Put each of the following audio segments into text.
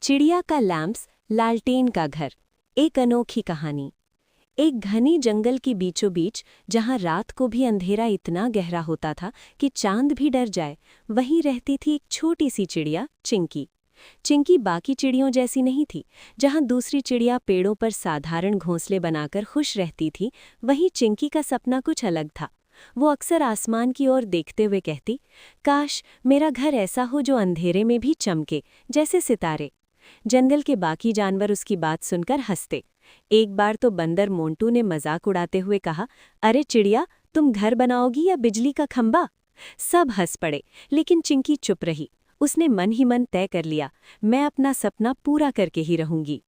चिड़िया का लैम्प्स, लालटेन का घर। एक अनोखी कहानी। एक घने जंगल के बीचों बीच, जहां रात को भी अंधेरा इतना गहरा होता था कि चांद भी डर जाए, वहीं रहती थी एक छोटी सी चिड़िया, चिंकी। चिंकी बाकी चिड़ियों जैसी नहीं थी। जहां दूसरी चिड़िया पेड़ों पर साधारण घोंसले बनाकर खुश रहती थी, वहीं चिंकी का सपना कुछ अलग था। वो अक्सर आसमान की ओर देखते हुए कहती, काश मेरा घर ऐसा हो जो अंधेरे में भी चमके, जैसे सितारे। जंगल के बाकी जानवर उसकी बात सुनकर हंसते। एक बार तो बंदर मोंटू ने मजाक उड़ाते हुए कहा, अरे चिड़िया, तुम घर बनाओगी या बिजली का खंबा? सब हंस पड़े, लेकिन चिंकी चुप रही। उसने मन ही मन तय कर लिया, मैं अपना सपना पूरा करके ही रहूंगी।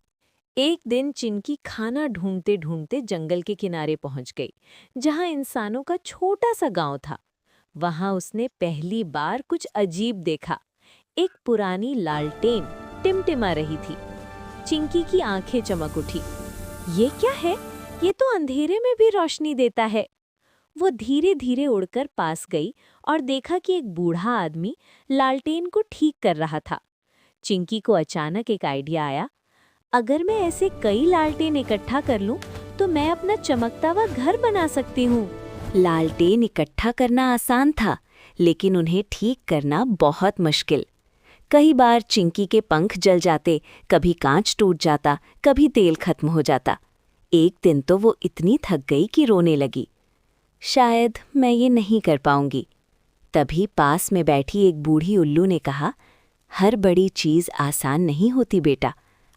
एक दिन चिंकी खाना ढूंढते ढूंढते जंगल के किनारे पहुंच गई, जहां इंसानों का छोटा सा गांव था। वहां उसने पहली बार कुछ अजीब देखा। एक पुरानी लालटेन टिमटिमा रही थी। चिंकी की आंखें चमक उठी। ये क्या है? ये तो अंधेरे में भी रोशनी देता है। वो धीरे धीरे उड़कर पास गई और देखा कि एक बूढ़ा आदमी लालटेन को ठीक कर रहा था। चिंकी को अचानक एक आइडिया आया। अगर मैं ऐसे कई लालटेन इकट्ठा कर लूं, तो मैं अपना चमकता हुआ घर बना सकती हूँ। लालटेन इकट्ठा करना आसान था, लेकिन उन्हें ठीक करना बहुत मुश्किल। कई बार चिंकी के पंख जल जाते, कभी कांच टूट जाता, कभी तेल खत्म हो जाता। एक दिन तो वो इतनी थक गई कि रोने लगी। शायद मैं ये नहीं कर पाऊंगी। तभी पास में बैठी एक बूढ़ी उल्लू ने कहा, हर बड़ी चीज़ आसान नहीं होती बेटा।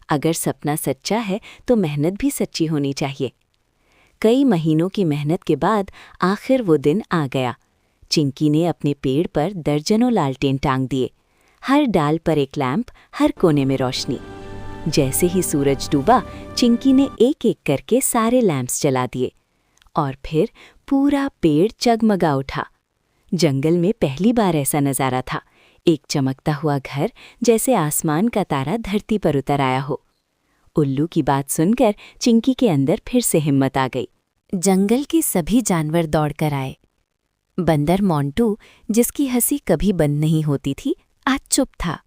अगर सपना सच्चा है तो मेहनत भी सच्ची होनी चाहिए। कई महीनों की मेहनत के बाद आखिर वो दिन आ गया। चिंकी ने अपने पेड़ पर दर्जनों लालटेन टांग दिए। हर डाल पर एक लैंप, हर कोने में रोशनी। जैसे ही सूरज डूबा, चिंकी ने एक एक करके सारे लैंप्स जला दिए और फिर पूरा पेड़ जगमगा उठा। जंगल में पहली बार ऐसा नज़ारा था, एक चमकता हुआ घर, जैसे आसमान का तारा धरती पर उतर आया हो। उल्लू की बात सुनकर चिंकी के अंदर फिर से हिम्मत आ गई। जंगल के सभी जानवर दौड़कर आए। बंदर मोंटू, जिसकी हंसी कभी बंद नहीं होती थी, आज चुप था।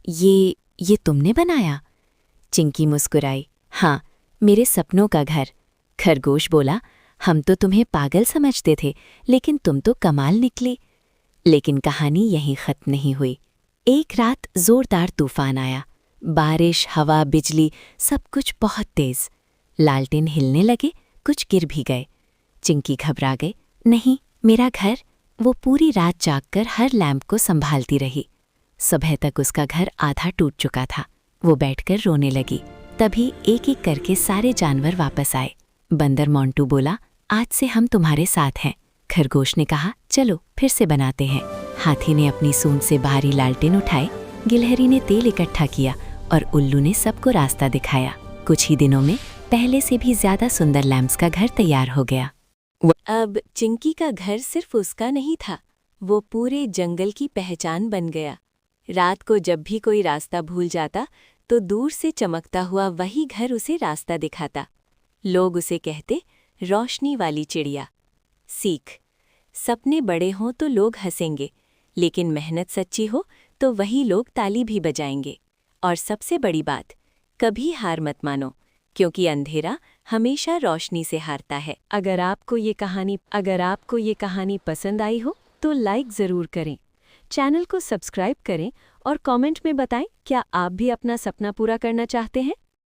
ये तुमने बनाया? चिंकी मुस्कुराई। हाँ, मेरे सपनों का घर। खरगोश बोला, हम तो तुम्हें पागल समझते थे, लेकिन तुम तो कमाल निकली। लेकिन कहानी यहीं खत्म नहीं हुई। एक रात जोरदार तूफान आया। बारिश, हवा, बिजली, सब कुछ बहुत तेज। लालटेन हिलने लगे, कुछ गिर भी गए। चिंकी घबरा गई। नहीं, मेरा घर। वो पूरी रात जागकर हर लैंप को संभालती रही। सुबह तक उसका घर आधा टूट चुका था। वो बैठकर रोने लगी। तभी एक एक करके सारे जानवर वापस आए। बंदर मोंटू बोला, आज से हम तुम्हारे साथ हैं। खरगोश ने कहा, चलो फिर से बनाते हैं। हाथी ने अपनी सूंड से भारी लालटेन उठाए। गिलहरी ने तेल इकट्ठा किया और उल्लू ने सबको रास्ता दिखाया। कुछ ही दिनों में पहले से भी ज्यादा सुंदर लैंप्स का घर तैयार हो गया। अब चिंकी का घर सिर्फ उसका नहीं था, वो पूरे जंगल की पहचान बन गया। रात को जब भी कोई रास्ता भूल जाता, तो दूर से चमकता हुआ वही घर उसे रास्ता दिखाता। लोग उसे कहते, रोशनी वाली चिड़िया। सीख: सपने बड़े हों तो लोग हंसेंगे, लेकिन मेहनत सच्ची हो तो वही लोग ताली भी बजाएंगे। और सबसे बड़ी बात, कभी हार मत मानो, क्योंकि अंधेरा हमेशा रोशनी से हारता है। अगर आपको ये कहानी पसंद आई हो तो लाइक ज़रूर करें, चैनल को सब्सक्राइब करें और कमेंट में बताएं, क्या आप भी अपना सपना पूरा करना चाहते हैं?